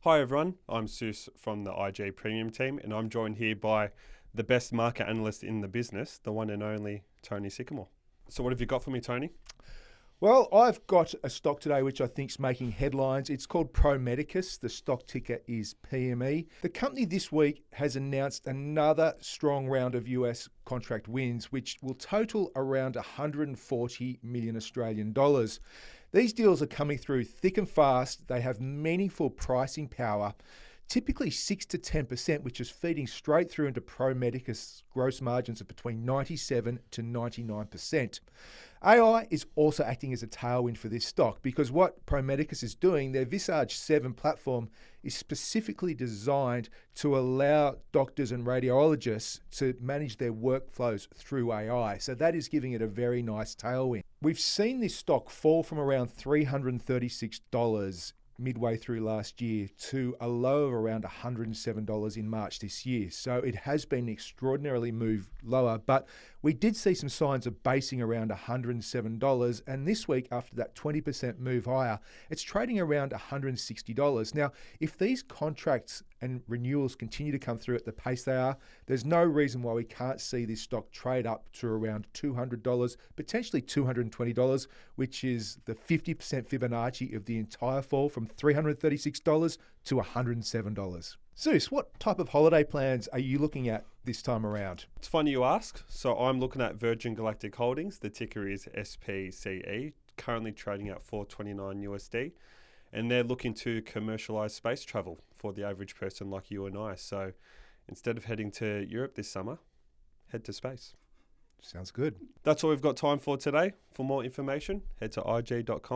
Hi everyone, I'm Suess from the IG Premium team, and I'm joined here by the best market analyst in the business, the one and only Tony Sycamore. So what have you got for me, Tony? Well, I've got a stock today which I think is making headlines. It's called Medicus. The stock ticker is PME. The company this week has announced another strong round of US contract wins, which will total around 140 million Australian dollars. These deals are coming through thick and fast. They have meaningful pricing power, typically 6 to 10%, which is feeding straight through into Medicus gross margins of between 97 to 99%. AI is also acting as a tailwind for this stock because what Medicus is doing, their Visage 7 platform is specifically designed to allow doctors and radiologists to manage their workflows through AI. So that is giving it a very nice tailwind. We've seen this stock fall from around $336 midway through last year to a low of around $107 in March this year. So it has been extraordinarily moved lower, but we did see some signs of basing around $107. And this week, after that 20% move higher, it's trading around $160. Now, if these contracts and renewals continue to come through at the pace they are, there's no reason why we can't see this stock trade up to around $200, potentially $220, which is the 50% Fibonacci of the entire fall from $336 to $107. Zeus, what type of holiday plans are you looking at this time around? It's funny you ask. So I'm looking at Virgin Galactic Holdings. The ticker is SPCE, currently trading at $429 USD. And they're looking to commercialize space travel for the average person like you and I. So instead of heading to Europe this summer, head to space. Sounds good. That's all we've got time for today. For more information, head to ig.com/au.